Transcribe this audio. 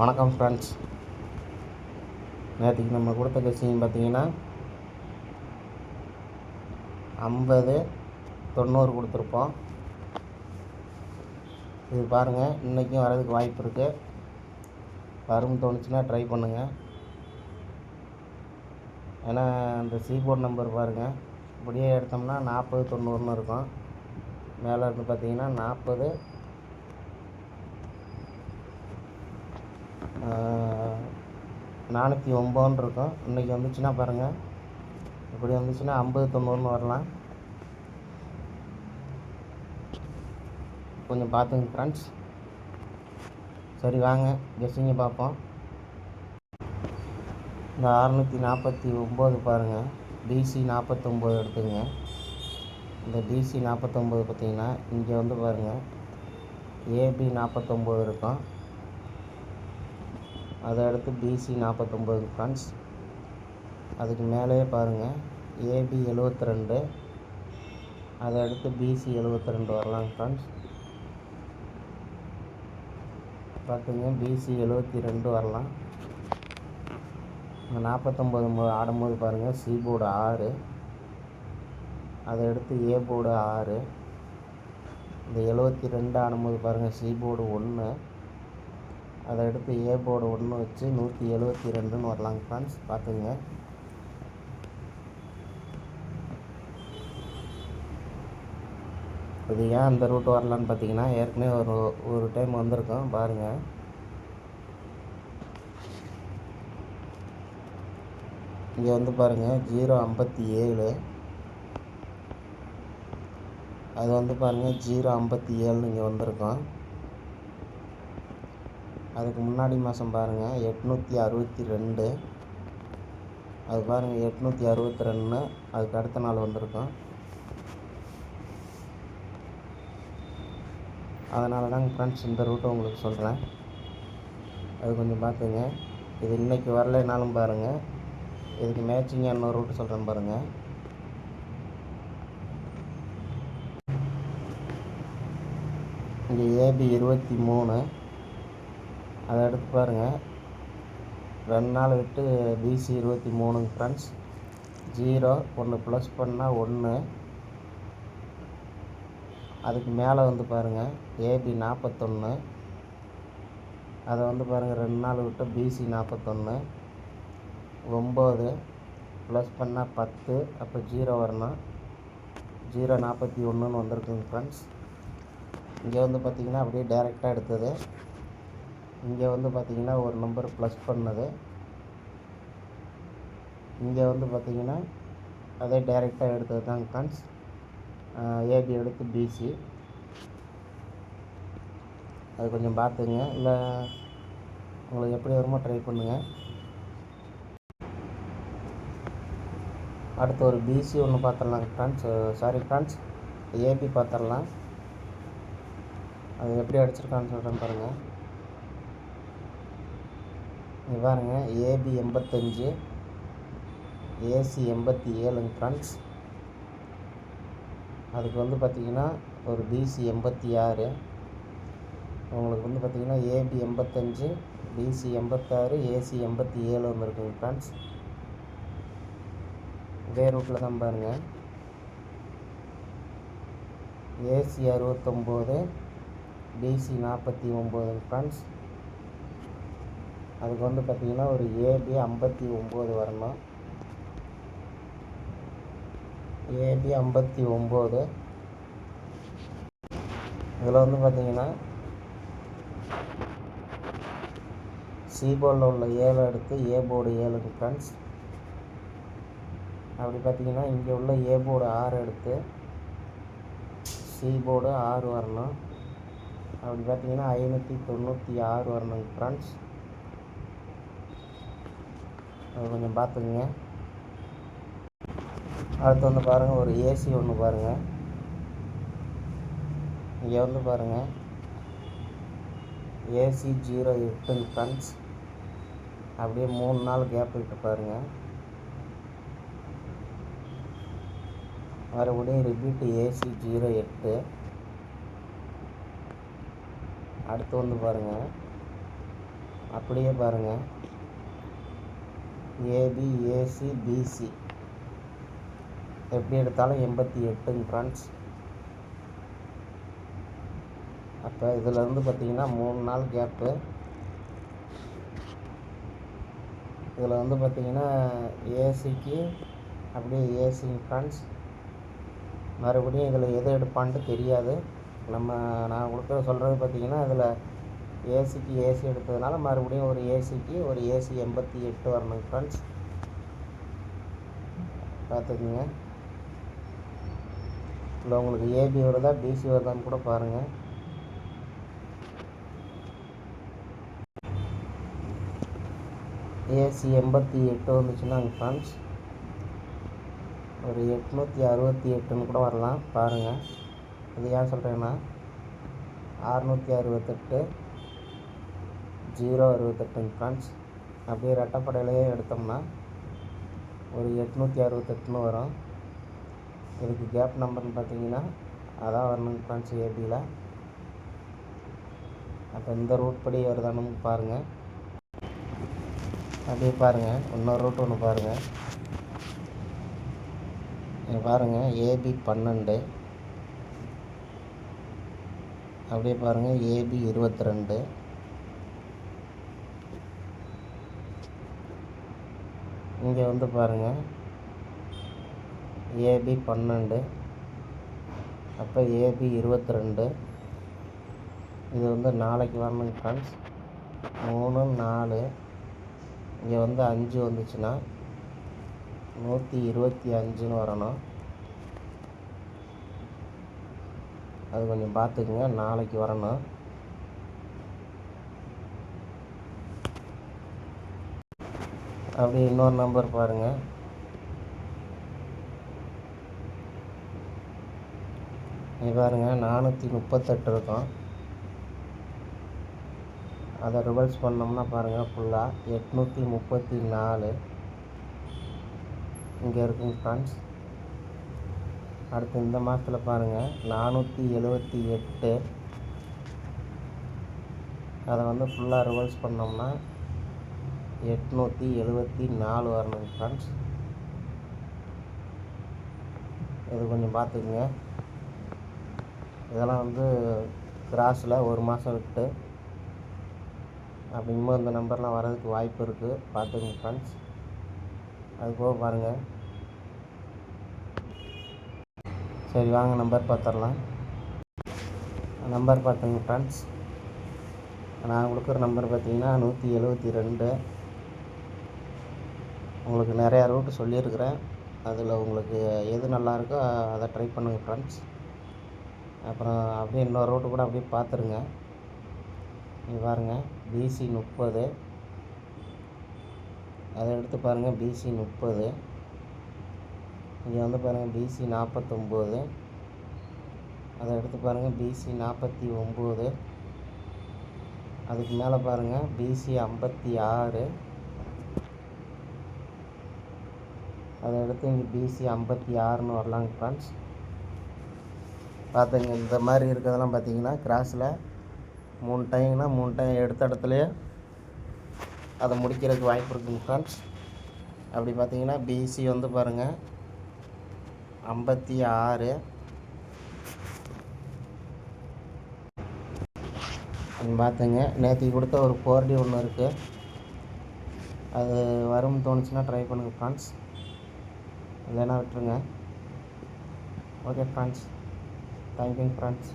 வணக்கம் ஃப்ரெண்ட்ஸ். நேற்றுக்கு நம்ம கொடுத்த கெஸ்ஸிங் பார்த்தீங்கன்னா 50 90 கொடுத்துருப்போம். இது பாருங்கள், இன்றைக்கும் வரதுக்கு வாய்ப்பு இருக்குது. வரும்னு தோணுச்சுன்னா ட்ரை பண்ணுங்கள். ஏன்னா இந்த சீபோர்ட் நம்பர் பாருங்கள், இப்படியே எடுத்தோம்னா 40 90ன்னு இருக்கும். மேலே இருந்து பார்த்தீங்கன்னா 40 409 இருக்கும். இன்றைக்கி வந்துச்சுன்னா பாருங்கள், இப்படி வந்துச்சுன்னா 50 90ன்னு வரலாம். கொஞ்சம் பார்த்துங்க ஃப்ரெண்ட்ஸ். சரி வாங்க கெஸ்ஸிங்கை பார்ப்போம். இந்த 649 பாருங்கள், டிசி 49 எடுத்துங்க. இந்த டிசி 49 பார்த்திங்கன்னா இங்கே வந்து பாருங்கள் ஏபி 49 இருக்கும். அதை அடுத்து பிசி 49 ஃப்ரெண்ட்ஸ். அதுக்கு மேலேயே பாருங்கள் ஏபி 72, அதை அடுத்து பிசி 72 வரலாங்க ஃப்ரெண்ட்ஸ். பார்த்துங்க, பிசி 72 வரலாம். இந்த 49 ஆடும்போது பாருங்கள் சி போர்டு 6, அதை அடுத்து ஏ போர்டு 6. இந்த 72 ஆடும்போது பாருங்கள் சி போர்டு 1, அதை அடுத்து ஏ போர்டு 1 வச்சு 172ன்னு வரலாங்க ஃப்ரெண்ட்ஸ். பார்த்துங்க. இது ஏன் அந்த ரூட் வரலான்னு பார்த்தீங்கன்னா, ஏற்கனவே ஒரு டைம் வந்திருக்கோம் பாருங்கள். இங்கே வந்து பாருங்கள் 057, அது வந்து பாருங்கள் 057 இங்கே வந்திருக்கோம். அதுக்கு முன்னாடி மாதம் பாருங்கள் 862, அது பாருங்கள் 862, அதுக்கு அடுத்த நாள் வந்திருக்கோம். அதனால தாங்க ஃப்ரெண்ட்ஸ் இந்த ரூட்டை உங்களுக்கு சொல்கிறேன். அது கொஞ்சம் பார்த்துங்க. இது இன்றைக்கி வரலைனாலும் பாருங்கள், இதுக்கு மேட்சிங்காக இன்னொரு ரூட்டு சொல்கிறேன் பாருங்கள். இங்கே ஏபி 23, அதை அடுத்து பாருங்கள் 2 நாள் விட்டு பிசி 23 ஃப்ரெண்ட்ஸ். 0 1 ப்ளஸ் பண்ணால் 1. அதுக்கு மேலே வந்து பாருங்கள் ஏபி 41, அதை வந்து பாருங்கள் 2 நாள் விட்டு பிசி 41. 9 ப்ளஸ் பண்ணால் 10, அப்போ 0 வரணும். 041ன்னு வந்திருக்குங்க ஃப்ரெண்ட்ஸ். இங்கே வந்து பார்த்திங்கன்னா அப்படியே டைரெக்டாக எடுத்தது. இங்கே வந்து பார்த்திங்கன்னா ஒரு நம்பர் ப்ளஸ் பண்ணது. இங்கே வந்து பார்த்திங்கன்னா அதே டைரெக்டாக எடுத்தது தாங்க ஃப்ரெண்ட்ஸ். ஏபி எடுத்து பிசி. அது கொஞ்சம் பார்த்துங்க, இல்லை உங்களுக்கு எப்படி வருமோ ட்ரை பண்ணுங்கள். அடுத்து ஒரு பிசி ஒன்று பார்த்துடலாம் ஃப்ரெண்ட்ஸ். சாரி ஃப்ரெண்ட்ஸ், ஏபி பார்த்துடலாம். அது எப்படி அடிச்சிருக்கான்னு சொல்கிறேன் பாருங்கள். இங்கே பாருங்கள் ஏபி 85, ஏசி 87 ஃப்ரெண்ட்ஸ். அதுக்கு வந்து பார்த்திங்கன்னா ஒரு பிசி 86, உங்களுக்கு வந்து பார்த்திங்கன்னா ஏபி 85, பிசி 86, ஏசி 87 வந்துருக்குங்க ஃப்ரெண்ட்ஸ். இதே ரூட்டில் தான் பாருங்கள். AC 69, BC 49 friends. அதுக்கு வந்து பார்த்திங்கன்னா ஒரு ஏபி 59 வரணும். ஏபி 59. இதில் வந்து பார்த்திங்கன்னா சி போர்டில் உள்ள 7 எடுத்து ஏ போர்டு 7 ஃப்ரெண்ட்ஸ். அப்படி பார்த்திங்கன்னா இங்கே உள்ள ஏ போர்டு 6 எடுத்து சி போர்டு 6 வரணும். அப்படி பார்த்திங்கன்னா 596 வரணுங்க ஃப்ரெண்ட்ஸ். அது கொஞ்சம் பார்த்துக்குங்க. அடுத்து வந்து பாருங்கள் ஒரு ஏசி ஒன்று பாருங்கள். இங்கே வந்து பாருங்கள் ஏசி 08 ஃப்ரெண்ட்ஸ். அப்படியே 3 நாள் கேப் விட்டு பாருங்கள். மறுபடியும் ரிப்பீட் ஏசி 08. அடுத்து வந்து பாருங்கள் அப்படியே பாருங்கள் ஏபி ஏசி பிசி எப்படி எடுத்தாலும் 88 ஃப்ரெண்ட்ஸ். அப்போ இதில் வந்து பார்த்திங்கன்னா 3 நாள் கேப்பு. இதில் வந்து பார்த்திங்கன்னா ஏசிக்கு அப்படியே ஏசிங்க ஃப்ரெண்ட்ஸ். மறுபடியும் இதில் எது எடுப்பான்ட்டு தெரியாது. நான் கொடுக்குற சொல்கிறது பார்த்திங்கன்னா இதில் ஏசிக்கு ஏசி எடுத்ததுனால மறுபடியும் ஒரு ஏசிக்கு ஒரு ஏசி 88 வரணும் ஃப்ரெண்ட்ஸ். பார்த்துக்குங்க. இல்லை உங்களுக்கு ஏபி வருதா பிசி வருதான்னு கூட பாருங்கள். ஏசி 88 வந்துச்சுன்னா ஃப்ரெண்ட்ஸ் ஒரு 868ன்னு கூட வரலாம் பாருங்கள். இது ஏன் சொல்கிறேன்னா 668 068 ஃப்ரெண்ட்ஸ். அப்படியே ரெட்டைப்படையிலேயே எடுத்தோம்னா ஒரு 868ன்னு வரும். இதுக்கு கேப் நம்பர்னு பார்த்தீங்கன்னா அதான் வரணுங்க ஃப்ரெண்ட்ஸ் ஏபியில். அப்போ இந்த ரூட் படி வருதானு பாருங்கள். அப்படியே பாருங்கள் இன்னொரு ரூட் ஒன்று பாருங்கள். பாருங்கள் ஏபி 12, அப்படியே பாருங்கள் ஏபி 22, இங்கே வந்து பாருங்கள் ஏபி 12, அப்போ ஏபி 22. இது வந்து நாளைக்கு வரணுங்க ஃப்ரெண்ட்ஸ். 3 4 இங்கே வந்து 5 வந்துச்சுன்னா 125ன்னு வரணும். அது கொஞ்சம் பார்த்துக்குங்க, நாளைக்கு வரணும். அப்படி இன்னொரு நம்பர் பாருங்கள். இங்கே பாருங்கள் 438 இருக்கும். அதை ரிவர்ஸ் பண்ணோம்னா பாருங்கள் ஃபுல்லாக 834 இங்கே இருக்குங்க ஃப்ரெண்ட்ஸ். அடுத்து இந்த மாதத்தில் பாருங்கள் 478. அதை வந்து ஃபுல்லாக ரிவர்ஸ் பண்ணோம்னா 874 வரணுங்க ஃப்ரெண்ட்ஸ். இது கொஞ்சம் பார்த்துக்குங்க. இதெல்லாம் வந்து கிராஸில் ஒரு மாதம் விட்டு அப்படிங்கும்போது இந்த நம்பர்லாம் வர்றதுக்கு வாய்ப்பு இருக்குது. பார்த்துக்குங்க ஃப்ரெண்ட்ஸ். அது போக பாருங்கள். சரி வாங்க நம்பர் பார்த்துடலாம். நம்பர் பார்த்துங்க ஃப்ரெண்ட்ஸ். நான் கொடுக்குற நம்பர் பார்த்தீங்கன்னா 172. உங்களுக்கு நிறையா ரூட்டு சொல்லியிருக்கிறேன். அதில் உங்களுக்கு எது நல்லாயிருக்கோ அதை ட்ரை பண்ணுங்கள் ஃப்ரெண்ட்ஸ். அப்புறம் அப்படியே இன்னொரு ரூட்டு கூட அப்படியே பார்த்துருங்க. இங்கே பாருங்கள் பிசி 30, அதை எடுத்து பாருங்கள் பிசி 30. இங்கே வந்து பாருங்கள் பிசி 49, அதை எடுத்து பாருங்கள் பிசி 49. அதுக்கு மேலே பாருங்கள் பிசி 56, அதை எடுத்து இங்கே பிசி 56ன்னு வரலாங்க ஃப்ரெண்ட்ஸ். பார்த்துங்க. இந்த மாதிரி இருக்கிறதெல்லாம் பார்த்தீங்கன்னா கிராஸில் 3 டைம்னா 3 டைம் எடுத்த இடத்துலையே அதை முடிக்கிறதுக்கு வாய்ப்பு இருக்குங்க ஃப்ரெண்ட்ஸ். அப்படி பார்த்தீங்கன்னா பிசி வந்து பாருங்கள் 56. பார்த்துங்க. நேற்று கொடுத்த ஒரு 4D ஒன்று இருக்குது. அது வரும்னு தோணுச்சுன்னா ட்ரை பண்ணுங்கள் ஃப்ரெண்ட்ஸ். இல்லைன்னா விட்டுருங்க. Okay friends. Thank you friends.